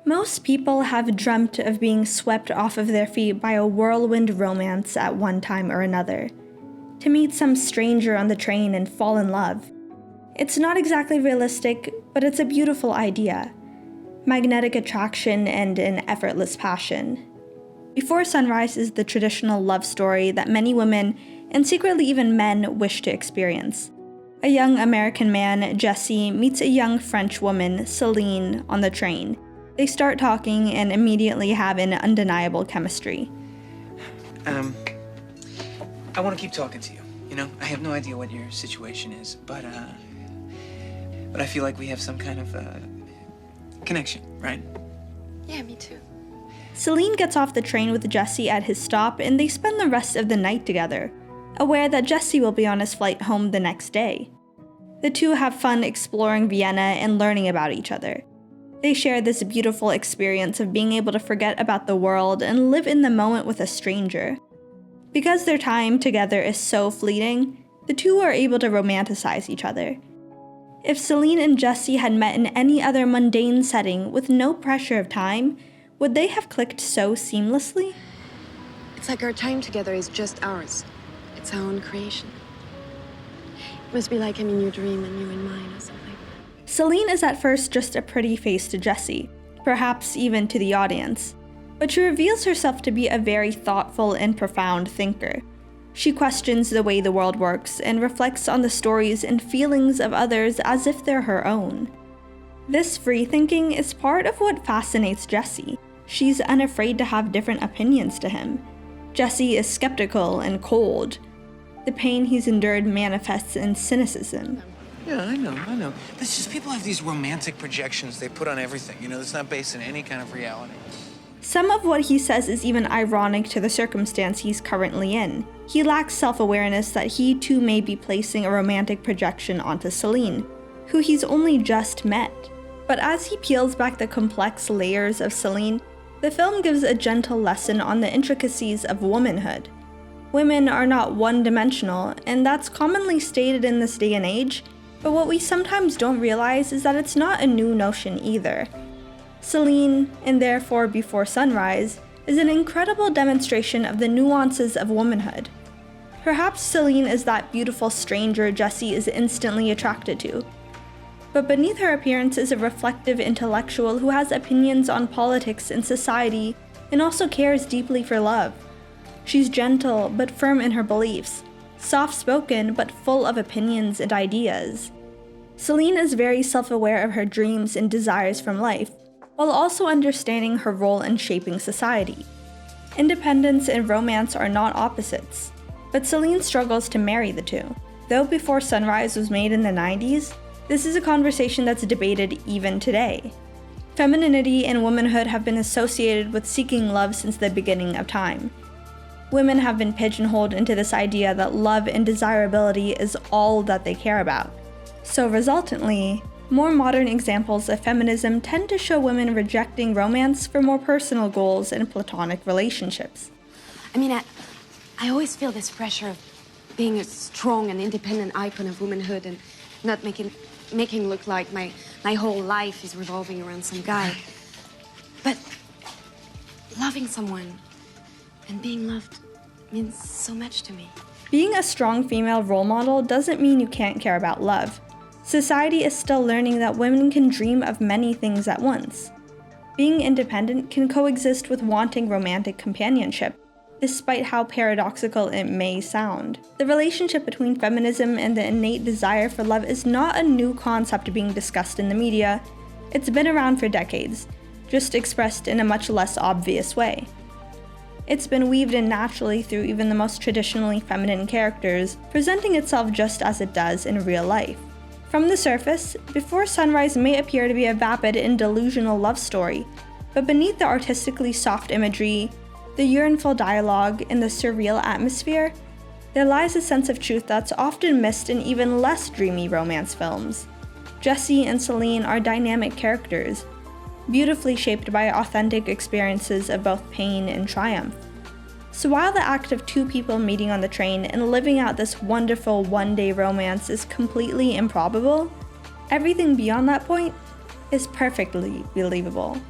Most people have dreamt of being swept off of their feet by a whirlwind romance at one time or another. To meet some stranger on the train and fall in love. It's not exactly realistic, but it's a beautiful idea. Magnetic attraction and an effortless passion. Before Sunrise is the traditional love story that many women, and secretly even men, wish to experience. A young American man, Jesse, meets a young French woman, Celine, on the train. They start talking and immediately have an undeniable chemistry. I want to keep talking to you. You know, I have no idea what your situation is, but I feel like we have some kind of connection, right? Yeah, me too. Celine gets off the train with Jesse at his stop, and they spend the rest of the night together, aware that Jesse will be on his flight home the next day. The two have fun exploring Vienna and learning about each other. They share this beautiful experience of being able to forget about the world and live in the moment with a stranger. Because their time together is so fleeting, the two are able to romanticize each other. If Celine and Jesse had met in any other mundane setting with no pressure of time, would they have clicked so seamlessly? It's like our time together is just ours. It's our own creation. It must be like I'm in your dream and you in mine or something. Celine is at first just a pretty face to Jesse, perhaps even to the audience. But she reveals herself to be a very thoughtful and profound thinker. She questions the way the world works and reflects on the stories and feelings of others as if they're her own. This free thinking is part of what fascinates Jesse. She's unafraid to have different opinions to him. Jesse is skeptical and cold. The pain he's endured manifests in cynicism. Yeah, I know. It's just people have these romantic projections they put on everything, you know, that's not based in any kind of reality. Some of what he says is even ironic to the circumstance he's currently in. He lacks self-awareness that he too may be placing a romantic projection onto Celine, who he's only just met. But as he peels back the complex layers of Celine, the film gives a gentle lesson on the intricacies of womanhood. Women are not one-dimensional, and that's commonly stated in this day and age, but what we sometimes don't realize is that it's not a new notion either. Celine, and therefore Before Sunrise, is an incredible demonstration of the nuances of womanhood. Perhaps Celine is that beautiful stranger Jesse is instantly attracted to. But beneath her appearance is a reflective intellectual who has opinions on politics and society and also cares deeply for love. She's gentle but firm in her beliefs, soft-spoken but full of opinions and ideas. Celine is very self-aware of her dreams and desires from life, while also understanding her role in shaping society. Independence and romance are not opposites, but Celine struggles to marry the two. Though Before Sunrise was made in the 90s, this is a conversation that's debated even today. Femininity and womanhood have been associated with seeking love since the beginning of time. Women have been pigeonholed into this idea that love and desirability is all that they care about. So resultantly, more modern examples of feminism tend to show women rejecting romance for more personal goals and platonic relationships. I mean, I always feel this pressure of being a strong and independent icon of womanhood and not making look like my whole life is revolving around some guy. But loving someone and being loved means so much to me. Being a strong female role model doesn't mean you can't care about love. Society is still learning that women can dream of many things at once. Being independent can coexist with wanting romantic companionship, despite how paradoxical it may sound. The relationship between feminism and the innate desire for love is not a new concept being discussed in the media. It's been around for decades, just expressed in a much less obvious way. It's been weaved in naturally through even the most traditionally feminine characters, presenting itself just as it does in real life. From the surface, Before Sunrise may appear to be a vapid and delusional love story, but beneath the artistically soft imagery, the yearnful dialogue, and the surreal atmosphere, there lies a sense of truth that's often missed in even less dreamy romance films. Jesse and Celine are dynamic characters, beautifully shaped by authentic experiences of both pain and triumph. So while the act of two people meeting on the train and living out this wonderful one-day romance is completely improbable, everything beyond that point is perfectly believable.